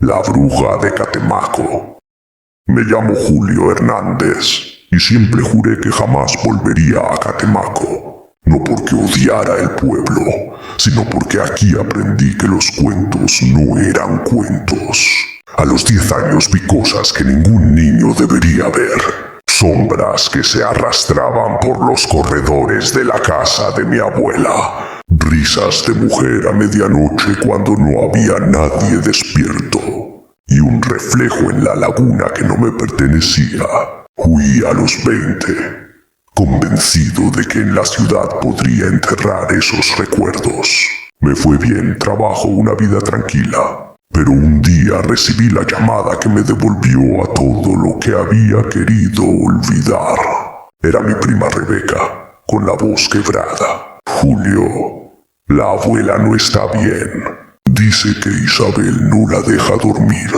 La bruja de Catemaco. Me llamo Julio Hernández y siempre juré que jamás volvería a Catemaco. No porque odiara el pueblo, sino porque aquí aprendí que los cuentos no eran cuentos. A los 10 años vi cosas que ningún niño debería ver. Sombras que se arrastraban por los corredores de la casa de mi abuela. Risas de mujer a medianoche cuando no había nadie despierto. Y un reflejo en la laguna que no me pertenecía. Huí a los 20, convencido de que en la ciudad podría enterrar esos recuerdos. Me fue bien, trabajo, una vida tranquila. Pero un día recibí la llamada que me devolvió a todo lo que había querido olvidar. Era mi prima Rebeca, con la voz quebrada. Julio, la abuela no está bien. Dice que Isabel no la deja dormir,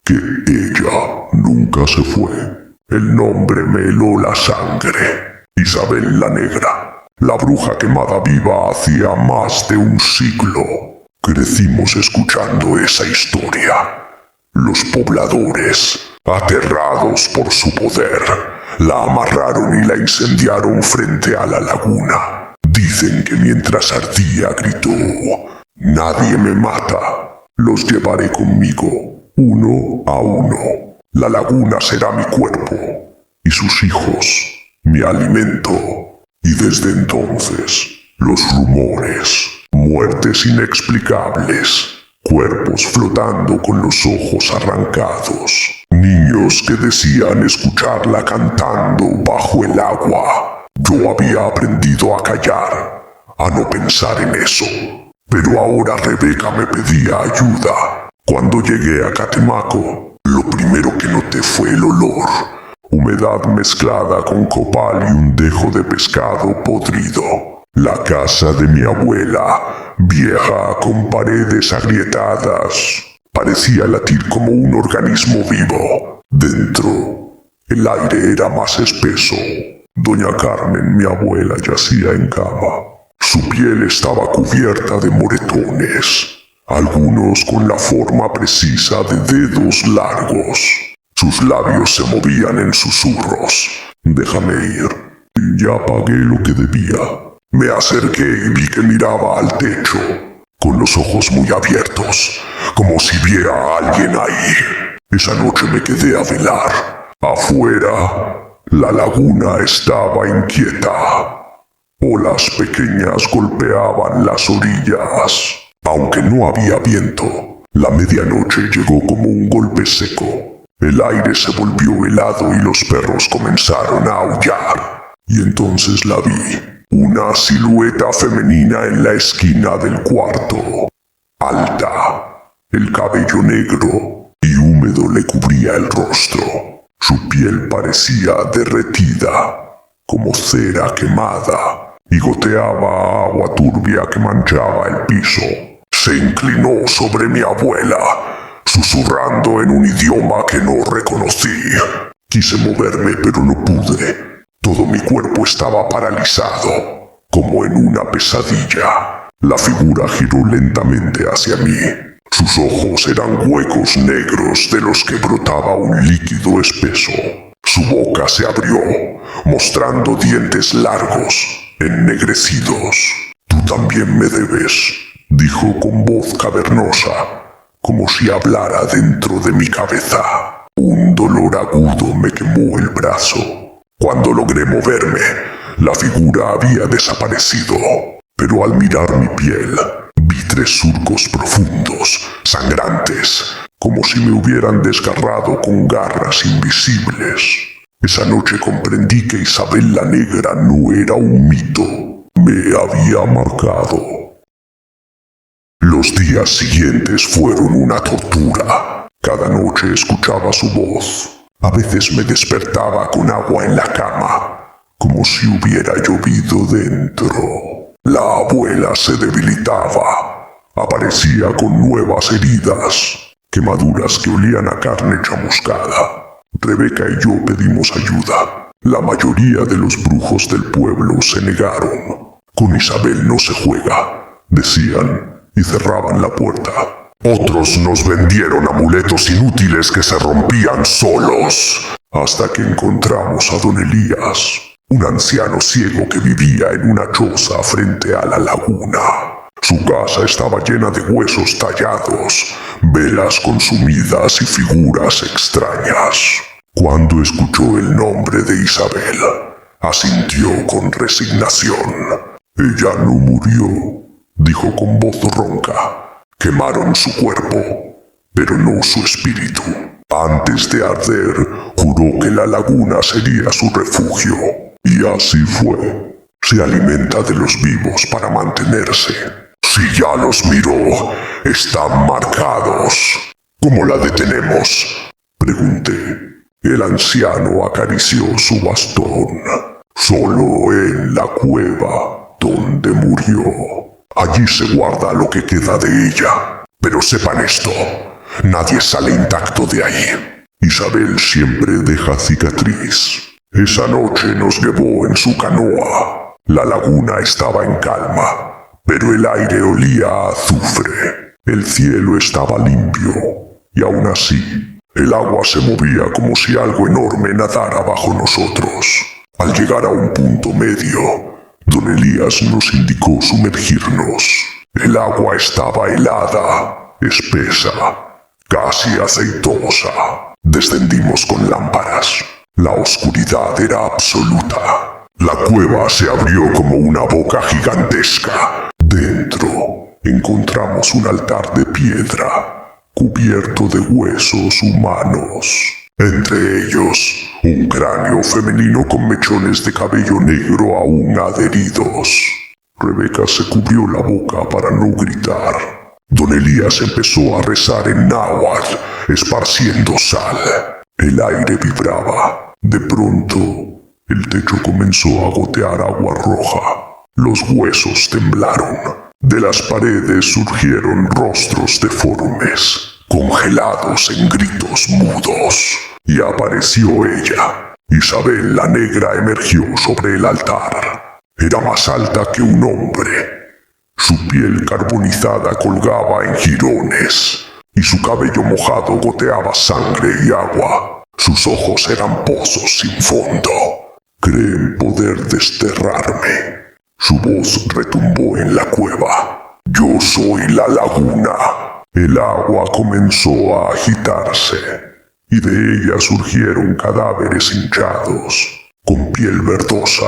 que ella nunca se fue. El nombre me heló la sangre. Isabel la Negra, la bruja quemada viva hacía más de un siglo. Crecimos escuchando esa historia. Los pobladores, aterrados por su poder, la amarraron y la incendiaron frente a la laguna. Dicen que mientras ardía gritó: «Nadie me mata, los llevaré conmigo, uno a uno. La laguna será mi cuerpo, y sus hijos, mi alimento». Y desde entonces, los rumores, muertes inexplicables, cuerpos flotando con los ojos arrancados, niños que decían escucharla cantando bajo el agua. Yo había aprendido a callar, a no pensar en eso. Pero ahora Rebeca me pedía ayuda. Cuando llegué a Catemaco, lo primero que noté fue el olor. Humedad mezclada con copal y un dejo de pescado podrido. La casa de mi abuela, vieja con paredes agrietadas, parecía latir como un organismo vivo. Dentro, el aire era más espeso. Doña Carmen, mi abuela, yacía en cama. Su piel estaba cubierta de moretones, algunos con la forma precisa de dedos largos. Sus labios se movían en susurros. «Déjame ir. Ya pagué lo que debía». Me acerqué y vi que miraba al techo, con los ojos muy abiertos, como si viera a alguien ahí. Esa noche me quedé a velar. Afuera, la laguna estaba inquieta. Olas pequeñas golpeaban las orillas. Aunque no había viento, la medianoche llegó como un golpe seco. El aire se volvió helado y los perros comenzaron a aullar. Y entonces la vi. Una silueta femenina en la esquina del cuarto. Alta, el cabello negro y húmedo le cubría el rostro. Su piel parecía derretida, como cera quemada, y goteaba agua turbia que manchaba el piso. Se inclinó sobre mi abuela, susurrando en un idioma que no reconocí. Quise moverme, pero no pude. Todo mi cuerpo estaba paralizado, como en una pesadilla. La figura giró lentamente hacia mí. Sus ojos eran huecos negros de los que brotaba un líquido espeso. Su boca se abrió, mostrando dientes largos, ennegrecidos. «Tú también me debes», dijo con voz cavernosa, como si hablara dentro de mi cabeza. Un dolor agudo me quemó el brazo. Cuando logré moverme, la figura había desaparecido, pero al mirar mi piel, vi 3 surcos profundos, sangrantes, como si me hubieran desgarrado con garras invisibles. Esa noche comprendí que Isabel la Negra no era un mito, me había marcado. Los días siguientes fueron una tortura. Cada noche escuchaba su voz. A veces me despertaba con agua en la cama, como si hubiera llovido dentro. La abuela se debilitaba. Aparecía con nuevas heridas, quemaduras que olían a carne chamuscada. Rebeca y yo pedimos ayuda. La mayoría de los brujos del pueblo se negaron. «Con Isabel no se juega», decían, y cerraban la puerta. Otros nos vendieron amuletos inútiles que se rompían solos, hasta que encontramos a don Elías, un anciano ciego que vivía en una choza frente a la laguna. Su casa estaba llena de huesos tallados, velas consumidas y figuras extrañas. Cuando escuchó el nombre de Isabel, asintió con resignación. Ella no murió, dijo con voz ronca. Quemaron su cuerpo, pero no su espíritu. Antes de arder, juró que la laguna sería su refugio. Y así fue. Se alimenta de los vivos para mantenerse. Si ya los miró, están marcados. ¿Cómo la detenemos?, pregunté. El anciano acarició su bastón. Solo en la cueva donde murió. Allí se guarda lo que queda de ella. Pero sepan esto, nadie sale intacto de ahí. Isabel siempre deja cicatriz. Esa noche nos llevó en su canoa. La laguna estaba en calma, pero el aire olía a azufre. El cielo estaba limpio, y aún así, el agua se movía como si algo enorme nadara bajo nosotros. Al llegar a un punto medio, don Elías nos indicó sumergirnos. El agua estaba helada, espesa, casi aceitosa. Descendimos con lámparas. La oscuridad era absoluta. La cueva se abrió como una boca gigantesca. Dentro encontramos un altar de piedra, cubierto de huesos humanos. Entre ellos, un cráneo femenino con mechones de cabello negro aún adheridos. Rebeca se cubrió la boca para no gritar. Don Elías empezó a rezar en náhuatl, esparciendo sal. El aire vibraba. De pronto, el techo comenzó a gotear agua roja. Los huesos temblaron. De las paredes surgieron rostros deformes, congelados en gritos mudos. Y apareció ella. Isabel la Negra emergió sobre el altar. Era más alta que un hombre. Su piel carbonizada colgaba en jirones, y su cabello mojado goteaba sangre y agua. Sus ojos eran pozos sin fondo. Creen poder desterrarme. Su voz retumbó en la cueva. Yo soy la laguna. El agua comenzó a agitarse, y de ella surgieron cadáveres hinchados, con piel verdosa,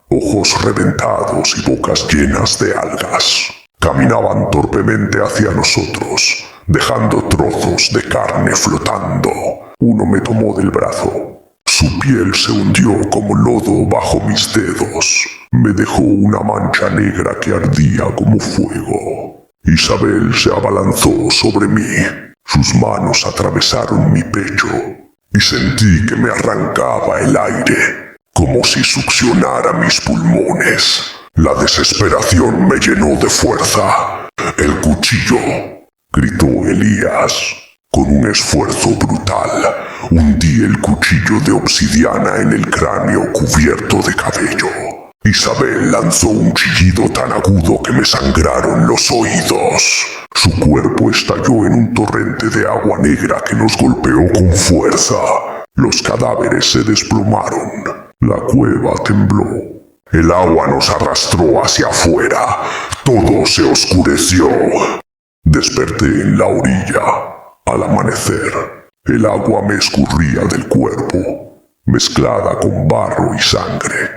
ojos reventados y bocas llenas de algas. Caminaban torpemente hacia nosotros, dejando trozos de carne flotando. Uno me tomó del brazo. Su piel se hundió como lodo bajo mis dedos. Me dejó una mancha negra que ardía como fuego. Isabel se abalanzó sobre mí. Sus manos atravesaron mi pecho y sentí que me arrancaba el aire, como si succionara mis pulmones. La desesperación me llenó de fuerza. ¡El cuchillo!, gritó Elías. Con un esfuerzo brutal, hundí el cuchillo de obsidiana en el cráneo cubierto de cabello. Isabel lanzó un chillido tan agudo que me sangraron los oídos. Su cuerpo estalló en un torrente de agua negra que nos golpeó con fuerza. Los cadáveres se desplomaron. La cueva tembló. El agua nos arrastró hacia afuera. Todo se oscureció. Desperté en la orilla. Al amanecer, el agua me escurría del cuerpo, mezclada con barro y sangre.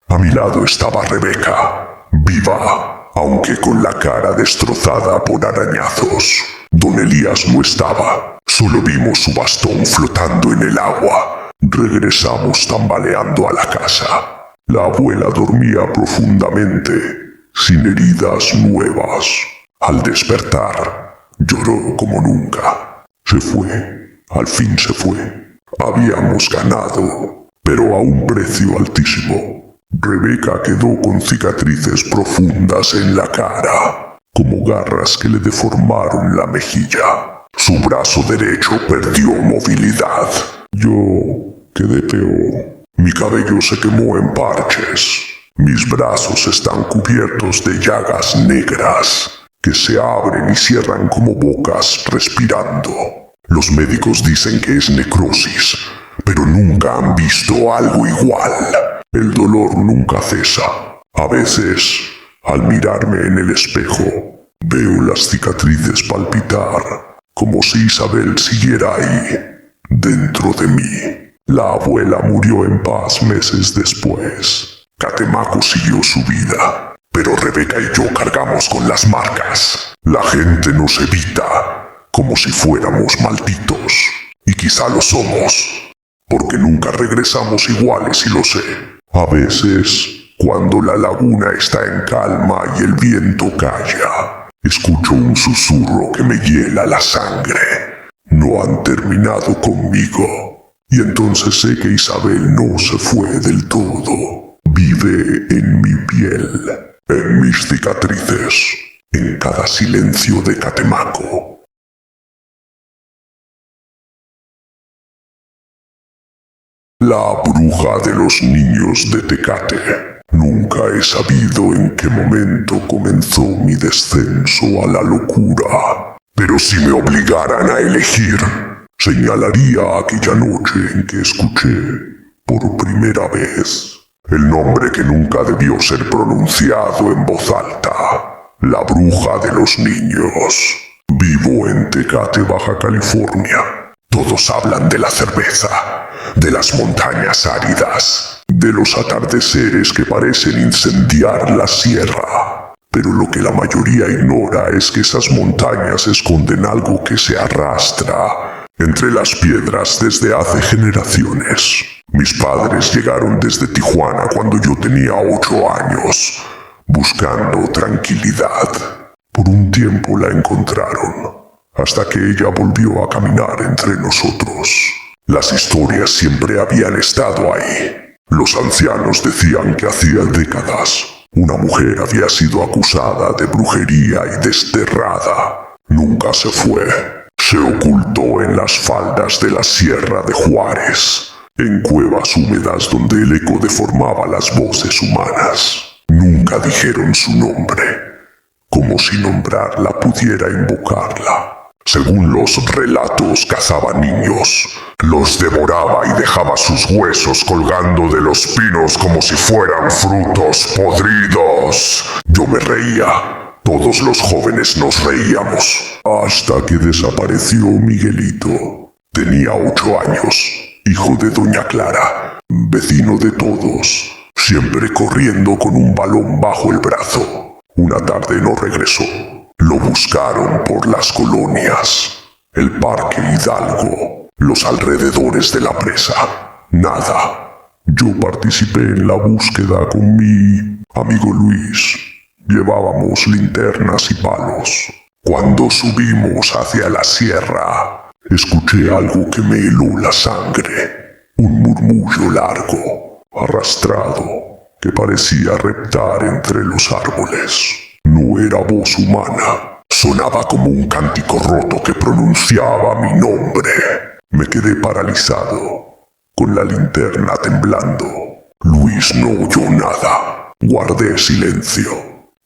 A mi lado estaba Rebeca, viva, aunque con la cara destrozada por arañazos. Don Elías no estaba, solo vimos su bastón flotando en el agua. Regresamos tambaleando a la casa. La abuela dormía profundamente, sin heridas nuevas. Al despertar, lloró como nunca. Se fue, al fin se fue. Habíamos ganado, pero a un precio altísimo. Rebeca quedó con cicatrices profundas en la cara, como garras que le deformaron la mejilla. Su brazo derecho perdió movilidad. Yo quedé peor. Mi cabello se quemó en parches. Mis brazos están cubiertos de llagas negras. que se abren y cierran como bocas respirando. Los médicos dicen que es necrosis, pero nunca han visto algo igual. El dolor nunca cesa. A veces, al mirarme en el espejo, veo las cicatrices palpitar, como si Isabel siguiera ahí, dentro de mí. La abuela murió en paz meses después. Catemaco siguió su vida, pero Rebeca y yo cargamos con las marcas. La gente nos evita, como si fuéramos malditos. Y quizá lo somos, porque nunca regresamos iguales, y lo sé. A veces, cuando la laguna está en calma y el viento calla, escucho un susurro que me hiela la sangre. No han terminado conmigo. Y entonces sé que Isabel no se fue del todo. Vive en mi piel, en mis cicatrices, en cada silencio de Catemaco. La bruja de los niños de Tecate. Nunca he sabido en qué momento comenzó mi descenso a la locura. Pero si me obligaran a elegir, señalaría aquella noche en que escuché, por primera vez, el nombre que nunca debió ser pronunciado en voz alta. La bruja de los niños. Vivo en Tecate, Baja California. Todos hablan de la cerveza, de las montañas áridas, de los atardeceres que parecen incendiar la sierra. Pero lo que la mayoría ignora es que esas montañas esconden algo que se arrastra entre las piedras desde hace generaciones. Mis padres llegaron desde Tijuana cuando yo tenía 8 años, buscando tranquilidad. Por un tiempo la encontraron, hasta que ella volvió a caminar entre nosotros. Las historias siempre habían estado ahí. Los ancianos decían que hacía décadas una mujer había sido acusada de brujería y desterrada. Nunca se fue. Se ocultó en las faldas de la Sierra de Juárez, en cuevas húmedas donde el eco deformaba las voces humanas. Nunca dijeron su nombre, como si nombrarla pudiera invocarla. Según los relatos, cazaba niños, los devoraba y dejaba sus huesos colgando de los pinos como si fueran frutos podridos. Yo me reía, todos los jóvenes nos reíamos, hasta que desapareció Miguelito. Tenía 8 años, hijo de Doña Clara, vecino de todos, siempre corriendo con un balón bajo el brazo. Una tarde no regresó. Lo buscaron por las colonias, el Parque Hidalgo, los alrededores de la presa. Nada. Yo participé en la búsqueda con mi amigo Luis. Llevábamos linternas y palos. Cuando subimos hacia la sierra, escuché algo que me heló la sangre. Un murmullo largo, arrastrado, que parecía reptar entre los árboles. No era voz humana. Sonaba como un cántico roto que pronunciaba mi nombre. Me quedé paralizado, con la linterna temblando. Luis no oyó nada. Guardé silencio.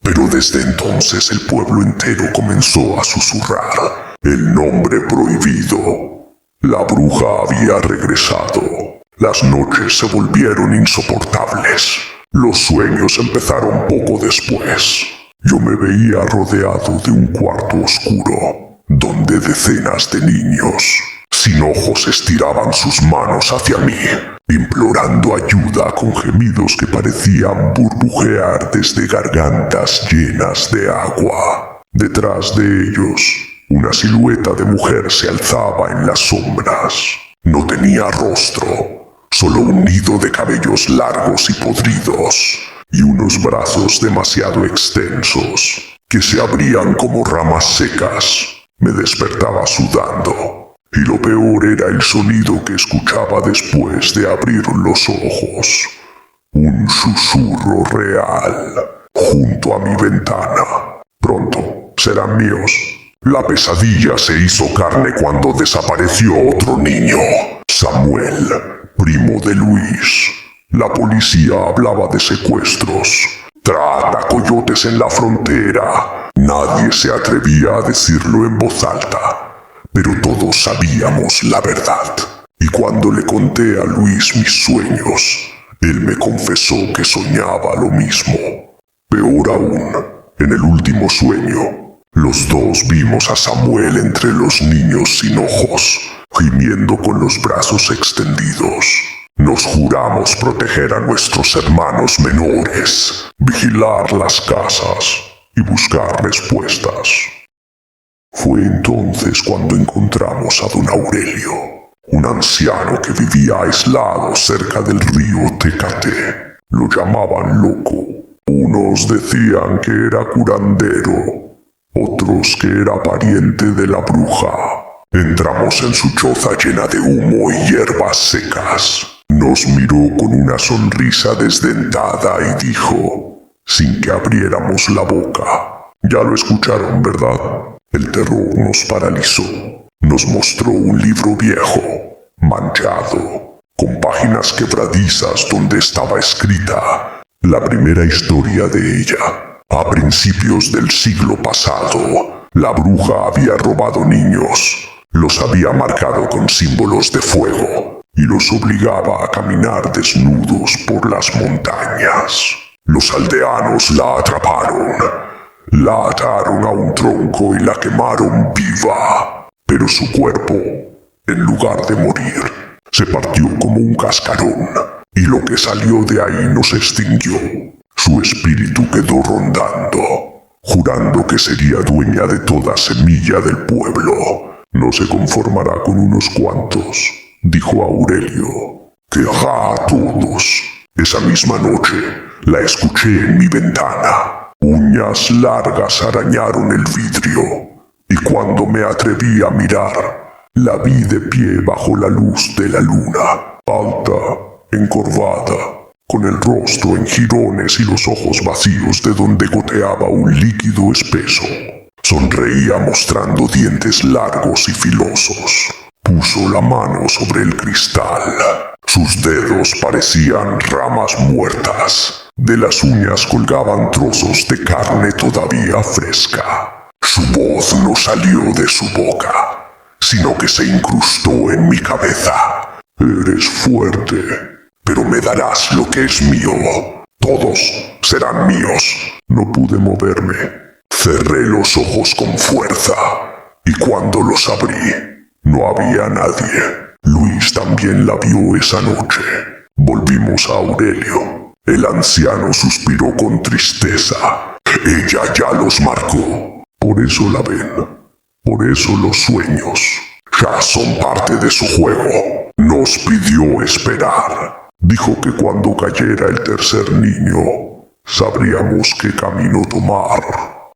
Pero desde entonces el pueblo entero comenzó a susurrar el nombre prohibido. La bruja había regresado. Las noches se volvieron insoportables. Los sueños empezaron poco después. Yo me veía rodeado de un cuarto oscuro, donde decenas de niños, sin ojos, estiraban sus manos hacia mí, implorando ayuda con gemidos que parecían burbujear desde gargantas llenas de agua. Detrás de ellos, una silueta de mujer se alzaba en las sombras. No tenía rostro, solo un nido de cabellos largos y podridos, y unos brazos demasiado extensos, que se abrían como ramas secas. Me despertaba sudando, y lo peor era el sonido que escuchaba después de abrir los ojos. Un susurro real, junto a mi ventana. Pronto serán míos. La pesadilla se hizo carne cuando desapareció otro niño, Samuel, primo de Luis. La policía hablaba de secuestros, trata, coyotes en la frontera, Nadie se atrevía a decirlo en voz alta, pero todos sabíamos la verdad. Y cuando le conté a Luis mis sueños, él me confesó que soñaba lo mismo. Peor aún, en el último sueño, los dos vimos a Samuel entre los niños sin ojos, gimiendo con los brazos extendidos. Nos juramos proteger a nuestros hermanos menores, vigilar las casas y buscar respuestas. Fue entonces cuando encontramos a don Aurelio, un anciano que vivía aislado cerca del río Tecate. Lo llamaban loco. Unos decían que era curandero, otros que era pariente de la bruja. Entramos en su choza llena de humo y hierbas secas. Nos miró con una sonrisa desdentada y dijo, sin que abriéramos la boca: ya lo escucharon, ¿verdad? El terror nos paralizó. Nos mostró un libro viejo, manchado, con páginas quebradizas donde estaba escrita la primera historia de ella. A principios del siglo pasado, la bruja había robado niños, los había marcado con símbolos de fuego y los obligaba a caminar desnudos por las montañas. Los aldeanos la atraparon, la ataron a un tronco y la quemaron viva, pero su cuerpo, en lugar de morir, se partió como un cascarón, y lo que salió de ahí no se extinguió. Su espíritu quedó rondando, jurando que sería dueña de toda semilla del pueblo. No se conformará con unos cuantos, dijo Aurelio. Querrá a todos. Esa misma noche la escuché en mi ventana. Uñas largas arañaron el vidrio, y cuando me atreví a mirar, la vi de pie bajo la luz de la luna, alta, encorvada, con el rostro en jirones y los ojos vacíos de donde goteaba un líquido espeso. Sonreía mostrando dientes largos y filosos. Puso la mano sobre el cristal. Sus dedos parecían ramas muertas. De las uñas colgaban trozos de carne todavía fresca. Su voz no salió de su boca, sino que se incrustó en mi cabeza. Eres fuerte, pero me darás lo que es mío. Todos serán míos. No pude moverme. Cerré los ojos con fuerza, y cuando los abrí, no había nadie. Luis también la vio esa noche. Volvimos a Aurelio. El anciano suspiró con tristeza. Ella ya los marcó. Por eso la ven. Por eso los sueños ya son parte de su juego. Nos pidió esperar. Dijo que cuando cayera el tercer niño, sabríamos qué camino tomar.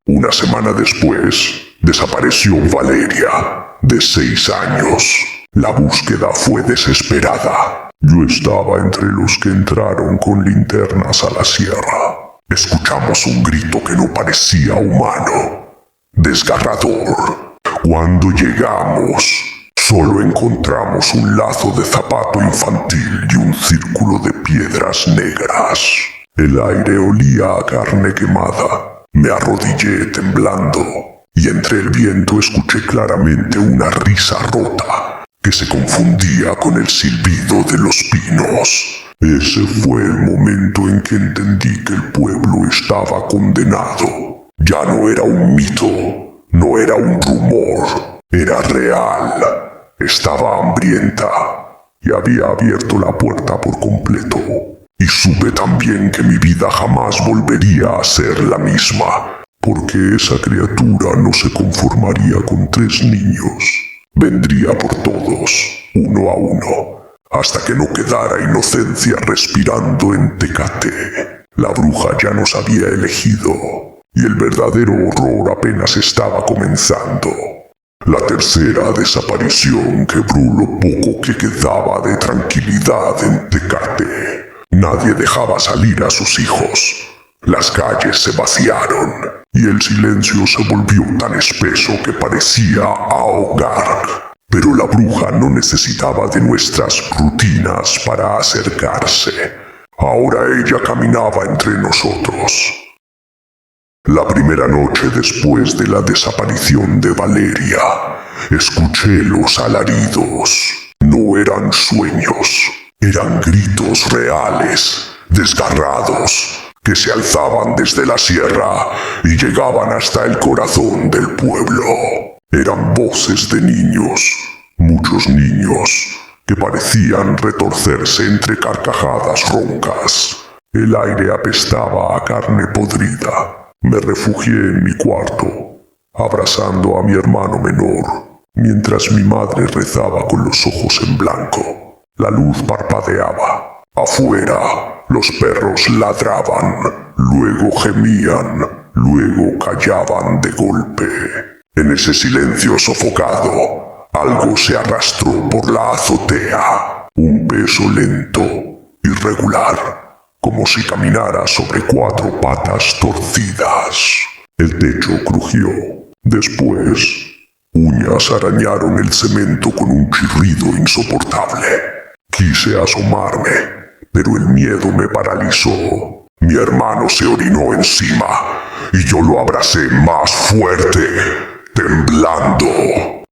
Una semana después, desapareció Valeria, de 6 años. La búsqueda fue desesperada. Yo estaba entre los que entraron con linternas a la sierra. Escuchamos un grito que no parecía humano, desgarrador. Cuando llegamos, solo encontramos un lazo de zapato infantil y un círculo de piedras negras. El aire olía a carne quemada. Me arrodillé temblando, y entre el viento escuché claramente una risa rota que se confundía con el silbido de los pinos. Ese fue el momento en que entendí que el pueblo estaba condenado. Ya no era un mito, no era un rumor, era real. Estaba hambrienta y había abierto la puerta por completo. Y supe también que mi vida jamás volvería a ser la misma, porque esa criatura no se conformaría con 3 niños. Vendría por todos, uno a uno, hasta que no quedara inocencia respirando en Tecate. La bruja ya nos había elegido, y el verdadero horror apenas estaba comenzando. La tercera desaparición quebró lo poco que quedaba de tranquilidad en Tecate. Nadie dejaba salir a sus hijos. Las calles se vaciaron y el silencio se volvió tan espeso que parecía ahogar. Pero la bruja no necesitaba de nuestras rutinas para acercarse. Ahora ella caminaba entre nosotros. La primera noche después de la desaparición de Valeria, escuché los alaridos. No eran sueños, eran gritos reales, desgarrados, que se alzaban desde la sierra y llegaban hasta el corazón del pueblo. Eran voces de niños, muchos niños, que parecían retorcerse entre carcajadas roncas. El aire apestaba a carne podrida. Me refugié en mi cuarto, abrazando a mi hermano menor, mientras mi madre rezaba con los ojos en blanco. La luz parpadeaba. Afuera, los perros ladraban, luego gemían, luego callaban de golpe. En ese silencio sofocado, algo se arrastró por la azotea. Un peso lento, irregular, como si caminara sobre 4 patas torcidas. El techo crujió. Después, uñas arañaron el cemento con un chirrido insoportable. Quise asomarme, pero el miedo me paralizó. Mi hermano se orinó encima y yo lo abracé más fuerte, temblando.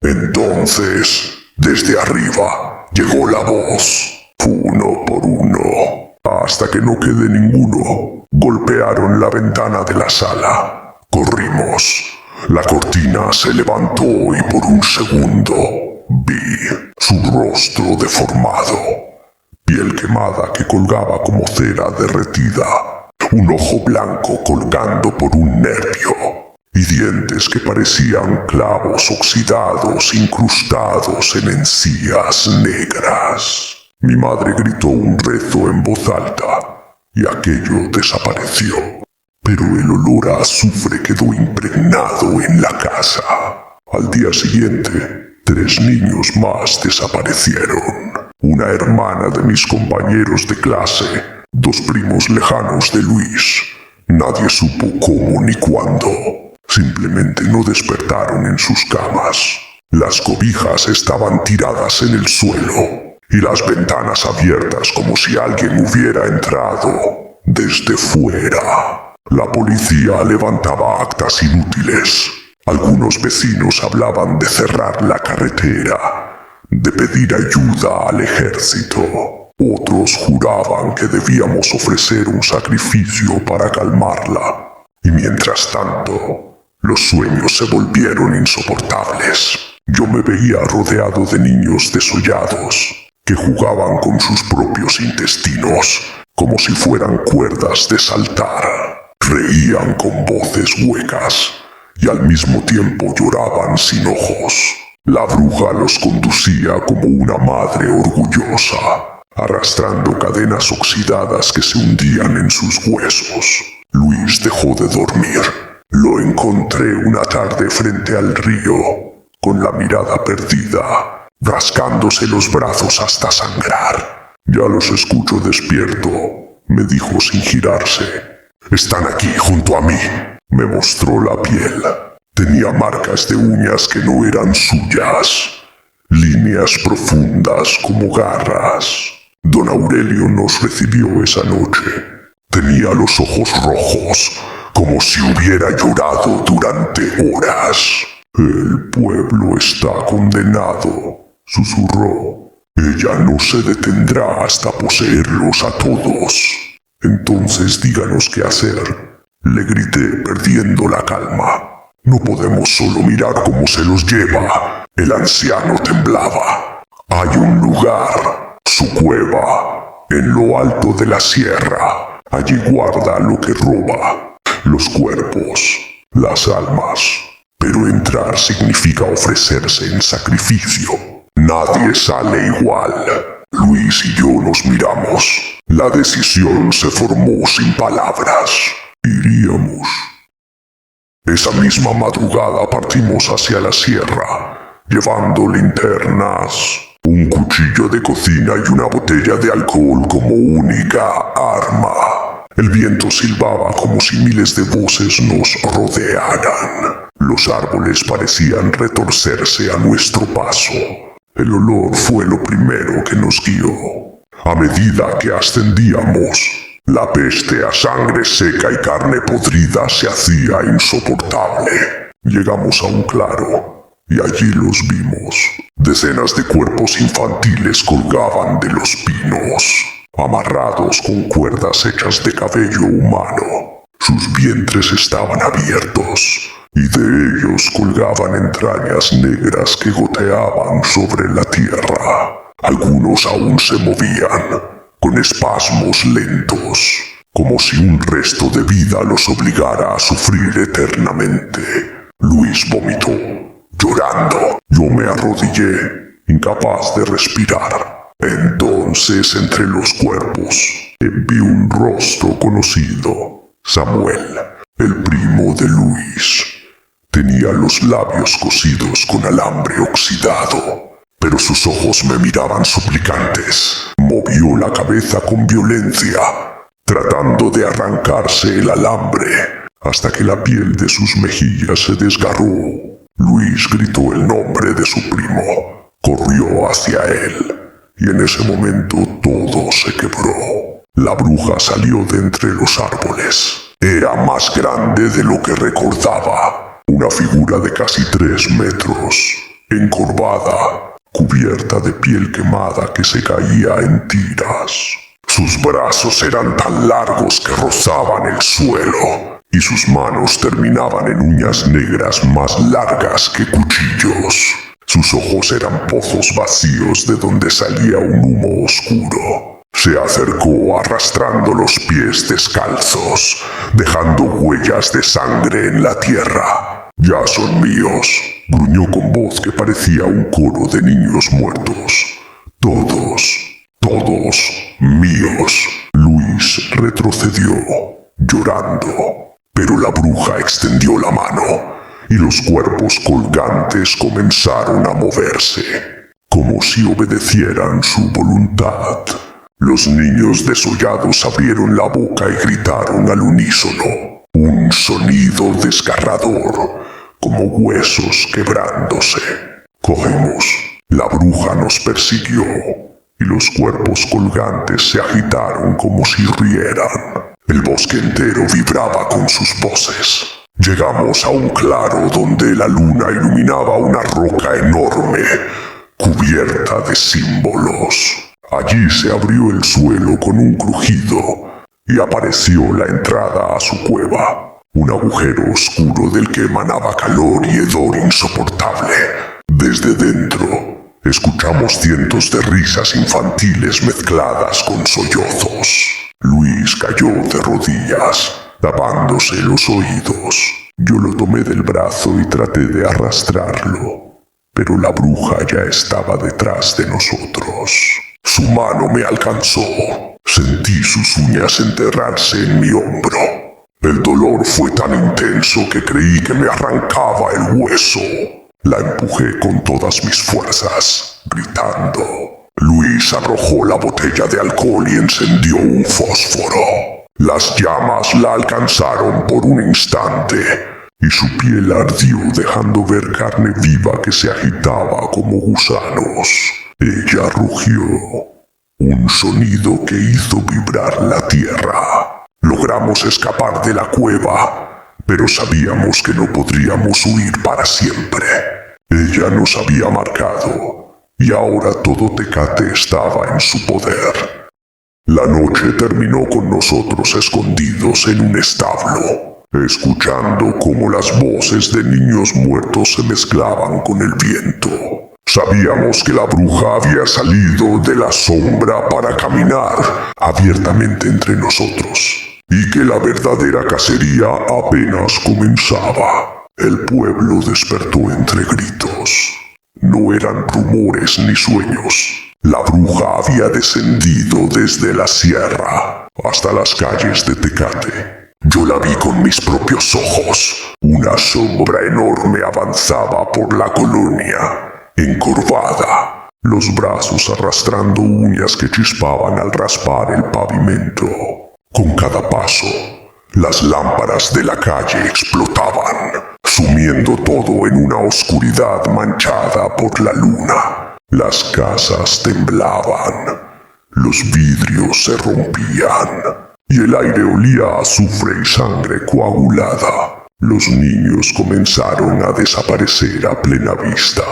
Entonces, desde arriba, llegó la voz. Uno por uno, hasta que no quede ninguno. Golpearon la ventana de la sala. Corrimos. La cortina se levantó y por un segundo vi su rostro deformado, piel quemada que colgaba como cera derretida, un ojo blanco colgando por un nervio y dientes que parecían clavos oxidados incrustados en encías negras. Mi madre gritó un rezo en voz alta y aquello desapareció, pero el olor a azufre quedó impregnado en la casa. Al día siguiente, 3 niños más desaparecieron. Una hermana de mis compañeros de clase, 2 primos lejanos de Luis. Nadie supo cómo ni cuándo. Simplemente no despertaron en sus camas. Las cobijas estaban tiradas en el suelo y las ventanas abiertas como si alguien hubiera entrado desde fuera. La policía levantaba actas inútiles. Algunos vecinos hablaban de cerrar la carretera, de pedir ayuda al ejército. Otros juraban que debíamos ofrecer un sacrificio para calmarla. Y mientras tanto, los sueños se volvieron insoportables. Yo me veía rodeado de niños desollados, que jugaban con sus propios intestinos, como si fueran cuerdas de saltar. Reían con voces huecas y al mismo tiempo lloraban sin ojos. La bruja los conducía como una madre orgullosa, arrastrando cadenas oxidadas que se hundían en sus huesos. Luis dejó de dormir. Lo encontré una tarde frente al río, con la mirada perdida, rascándose los brazos hasta sangrar. Ya los escucho despierto, me dijo sin girarse. Están aquí junto a mí. Me mostró la piel. Tenía marcas de uñas que no eran suyas, líneas profundas como garras. Don Aurelio nos recibió esa noche. Tenía los ojos rojos, como si hubiera llorado durante horas. El pueblo está condenado, susurró. Ella no se detendrá hasta poseerlos a todos. Entonces díganos qué hacer, le grité perdiendo la calma. No podemos solo mirar cómo se los lleva. El anciano temblaba. Hay un lugar, su cueva, en lo alto de la sierra. Allí guarda lo que roba, los cuerpos, las almas. Pero entrar significa ofrecerse en sacrificio. Nadie sale igual. Luis y yo nos miramos. La decisión se formó sin palabras. Iríamos. Esa misma madrugada partimos hacia la sierra, llevando linternas, un cuchillo de cocina y una botella de alcohol como única arma. El viento silbaba como si miles de voces nos rodearan. Los árboles parecían retorcerse a nuestro paso. El olor fue lo primero que nos guió. A medida que ascendíamos, La peste a sangre seca y carne podrida se hacía insoportable. Llegamos a un claro y allí los vimos. Decenas de cuerpos infantiles colgaban de los pinos, amarrados con cuerdas hechas de cabello humano. Sus vientres estaban abiertos y de ellos colgaban entrañas negras que goteaban sobre la tierra. Algunos aún se movían, con espasmos lentos, como si un resto de vida los obligara a sufrir eternamente. Luis vomitó, llorando. Yo me arrodillé, incapaz de respirar. Entonces, entre los cuerpos, vi un rostro conocido. Samuel, el primo de Luis. Tenía los labios cosidos con alambre oxidado, pero sus ojos me miraban suplicantes. Movió la cabeza con violencia, tratando de arrancarse el alambre, hasta que la piel de sus mejillas se desgarró. Luis gritó el nombre de su primo, corrió hacia él, y en ese momento todo se quebró. La bruja salió de entre los árboles. Era más grande de lo que recordaba, una figura de casi 3 metros, encorvada, cubierta de piel quemada que se caía en tiras. Sus brazos eran tan largos que rozaban el suelo, y sus manos terminaban en uñas negras más largas que cuchillos. Sus ojos eran pozos vacíos de donde salía un humo oscuro. Se acercó arrastrando los pies descalzos, dejando huellas de sangre en la tierra. «Ya son míos», gruñó con voz que parecía un coro de niños muertos. «Todos míos». Luis retrocedió, llorando, pero la bruja extendió la mano y los cuerpos colgantes comenzaron a moverse, como si obedecieran su voluntad. Los niños desollados abrieron la boca y gritaron al unísono, un sonido desgarrador, como huesos quebrándose. Cogimos. La bruja nos persiguió, y los cuerpos colgantes se agitaron como si rieran. El bosque entero vibraba con sus voces. Llegamos a un claro donde la luna iluminaba una roca enorme, cubierta de símbolos. Allí se abrió el suelo con un crujido y apareció la entrada a su cueva. Un agujero oscuro del que emanaba calor y hedor insoportable. Desde dentro, escuchamos cientos de risas infantiles mezcladas con sollozos. Luis cayó de rodillas, tapándose los oídos. Yo lo tomé del brazo y traté de arrastrarlo, pero la bruja ya estaba detrás de nosotros. Su mano me alcanzó. Sentí sus uñas enterrarse en mi hombro. El dolor fue tan intenso que creí que me arrancaba el hueso. La empujé con todas mis fuerzas, gritando. Luis arrojó la botella de alcohol y encendió un fósforo. Las llamas la alcanzaron por un instante, y su piel ardió dejando ver carne viva que se agitaba como gusanos. Ella rugió, un sonido que hizo vibrar la tierra. Logramos escapar de la cueva, pero sabíamos que no podríamos huir para siempre. Ella nos había marcado, y ahora todo Tecate estaba en su poder. La noche terminó con nosotros escondidos en un establo, escuchando cómo las voces de niños muertos se mezclaban con el viento. Sabíamos que la bruja había salido de la sombra para caminar abiertamente entre nosotros, y que la verdadera cacería apenas comenzaba. El pueblo despertó entre gritos. No eran rumores ni sueños. La bruja había descendido desde la sierra hasta las calles de Tecate. Yo la vi con mis propios ojos. Una sombra enorme avanzaba por la colonia, encorvada, los brazos arrastrando uñas que chispaban al raspar el pavimento. Con cada paso, las lámparas de la calle explotaban, sumiendo todo en una oscuridad manchada por la luna. Las casas temblaban, los vidrios se rompían, y el aire olía a azufre y sangre coagulada. Los niños comenzaron a desaparecer a plena vista.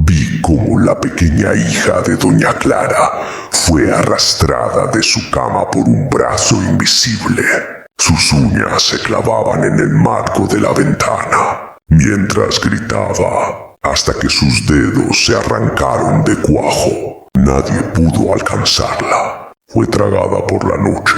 Vi cómo la pequeña hija de doña Clara fue arrastrada de su cama por un brazo invisible. Sus uñas se clavaban en el marco de la ventana, mientras gritaba, hasta que sus dedos se arrancaron de cuajo. Nadie pudo alcanzarla. Fue tragada por la noche.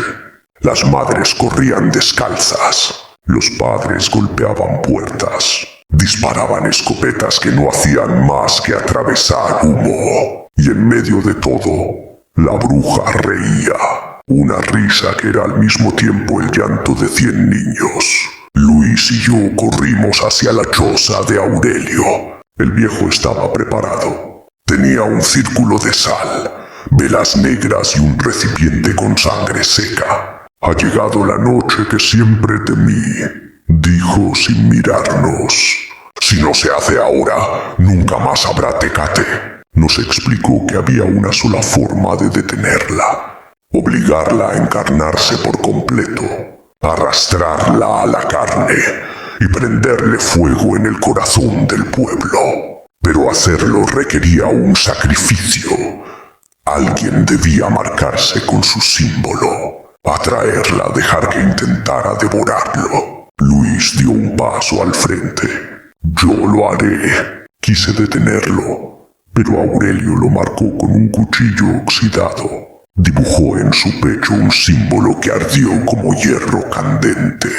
Las madres corrían descalzas. Los padres golpeaban puertas. Disparaban escopetas que no hacían más que atravesar humo. Y en medio de todo, la bruja reía. Una risa que era al mismo tiempo el llanto de 100 niños. Luis y yo corrimos hacia la choza de Aurelio. El viejo estaba preparado. Tenía un círculo de sal, velas negras y un recipiente con sangre seca. «Ha llegado la noche que siempre temí», dijo sin mirarnos. «Si no se hace ahora, nunca más habrá Tecate». Nos explicó que había una sola forma de detenerla: obligarla a encarnarse por completo, arrastrarla a la carne y prenderle fuego en el corazón del pueblo. Pero hacerlo requería un sacrificio. Alguien debía marcarse con su símbolo, atraerla, dejar que intentara devorarlo. Luis dio un paso al frente. «Yo lo haré». Quise detenerlo, pero Aurelio lo marcó con un cuchillo oxidado. Dibujó en su pecho un símbolo que ardió como hierro candente.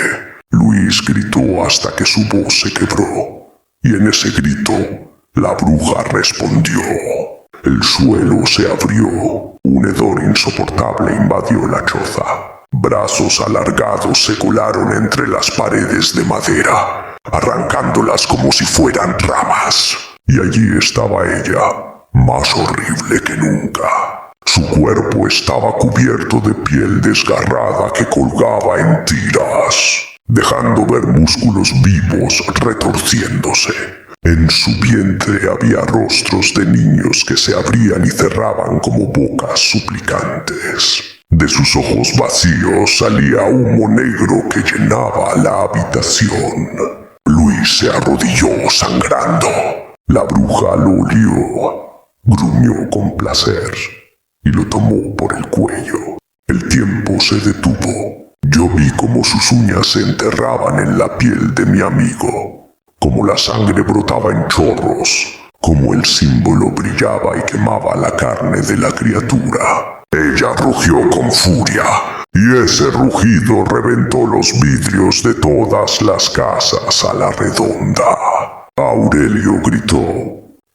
Luis gritó hasta que su voz se quebró, y en ese grito, la bruja respondió. El suelo se abrió. Un hedor insoportable invadió la choza. Brazos alargados se colaron entre las paredes de madera, arrancándolas como si fueran ramas. Y allí estaba ella, más horrible que nunca. Su cuerpo estaba cubierto de piel desgarrada que colgaba en tiras, dejando ver músculos vivos retorciéndose. En su vientre había rostros de niños que se abrían y cerraban como bocas suplicantes. De sus ojos vacíos salía humo negro que llenaba la habitación. Luis se arrodilló sangrando. La bruja lo olió, gruñó con placer y lo tomó por el cuello. El tiempo se detuvo. Yo vi cómo sus uñas se enterraban en la piel de mi amigo, cómo la sangre brotaba en chorros, cómo el símbolo brillaba y quemaba la carne de la criatura. Ella rugió con furia, y ese rugido reventó los vidrios de todas las casas a la redonda. Aurelio gritó: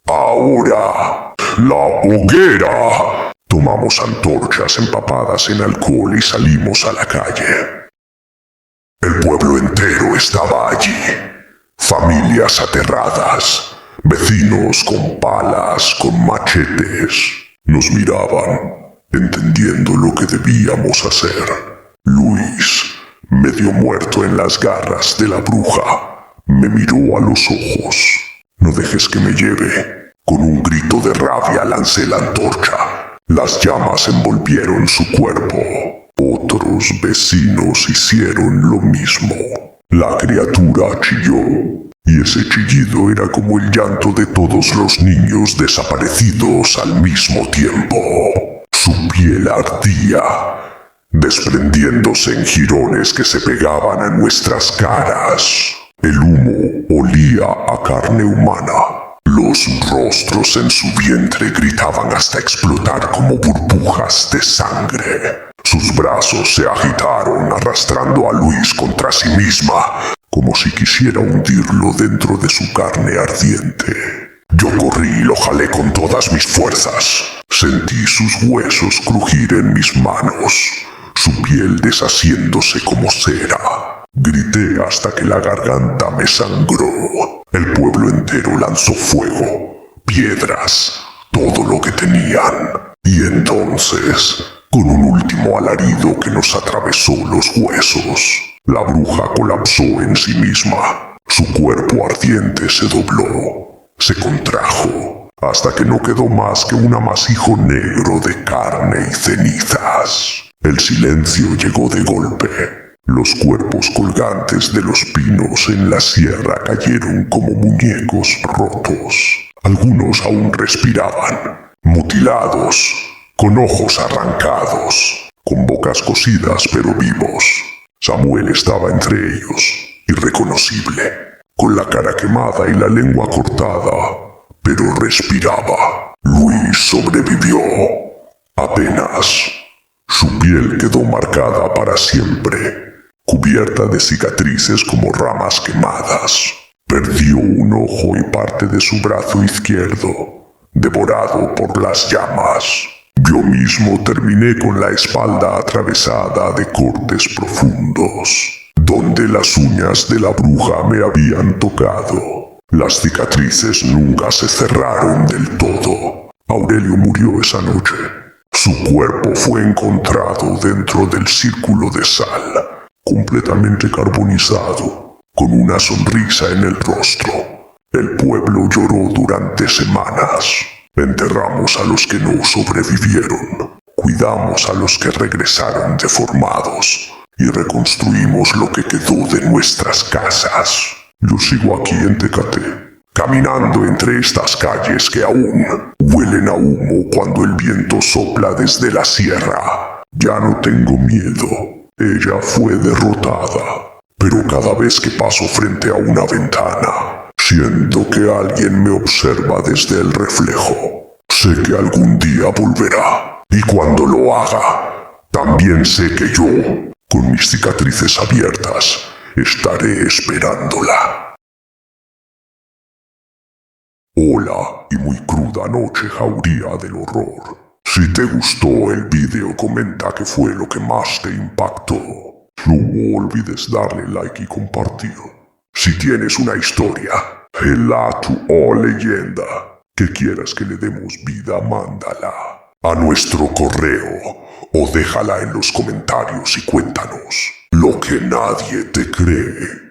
«¡Ahora! ¡La hoguera!». Tomamos antorchas empapadas en alcohol y salimos a la calle. El pueblo entero estaba allí. Familias aterradas, vecinos con palas, con machetes. Nos miraban, entendiendo lo que debíamos hacer. Luis, medio muerto en las garras de la bruja, me miró a los ojos. «No dejes que me lleve». Con un grito de rabia lancé la antorcha. Las llamas envolvieron su cuerpo. Otros vecinos hicieron lo mismo. La criatura chilló, y ese chillido era como el llanto de todos los niños desaparecidos al mismo tiempo. Su piel ardía, desprendiéndose en jirones que se pegaban a nuestras caras. El humo olía a carne humana. Los rostros en su vientre gritaban hasta explotar como burbujas de sangre. Sus brazos se agitaron arrastrando a Luis contra sí misma, como si quisiera hundirlo dentro de su carne ardiente. Yo corrí y lo jalé con todas mis fuerzas. Sentí sus huesos crujir en mis manos, su piel deshaciéndose como cera. Grité hasta que la garganta me sangró. El pueblo entero lanzó fuego, piedras, todo lo que tenían. Y entonces, con un último alarido que nos atravesó los huesos, la bruja colapsó en sí misma. Su cuerpo ardiente se dobló, se contrajo, hasta que no quedó más que un amasijo negro de carne y cenizas. El silencio llegó de golpe. Los cuerpos colgantes de los pinos en la sierra cayeron como muñecos rotos. Algunos aún respiraban, mutilados, con ojos arrancados, con bocas cosidas pero vivos. Samuel estaba entre ellos, irreconocible, con la cara quemada y la lengua cortada, pero respiraba. Luis sobrevivió. Apenas. Su piel quedó marcada para siempre, cubierta de cicatrices como ramas quemadas. Perdió un ojo y parte de su brazo izquierdo, devorado por las llamas. Yo mismo terminé con la espalda atravesada de cortes profundos, donde las uñas de la bruja me habían tocado. Las cicatrices nunca se cerraron del todo. Aurelio murió esa noche. Su cuerpo fue encontrado dentro del círculo de sal, completamente carbonizado, con una sonrisa en el rostro. El pueblo lloró durante semanas. Enterramos a los que no sobrevivieron, cuidamos a los que regresaron deformados y reconstruimos lo que quedó de nuestras casas. Yo sigo aquí en Tecate, caminando entre estas calles que aún huelen a humo cuando el viento sopla desde la sierra. Ya no tengo miedo, ella fue derrotada, pero cada vez que paso frente a una ventana, siento que alguien me observa desde el reflejo. Sé que algún día volverá, y cuando lo haga, también sé que yo, con mis cicatrices abiertas, estaré esperándola. Hola y muy cruda noche, jauría del horror. Si te gustó el video, comenta qué fue lo que más te impactó. No olvides darle like y compartir. Si tienes una historia, relato o leyenda que quieras que le demos vida, mándala a nuestro correo o déjala en los comentarios y cuéntanos lo que nadie te cree.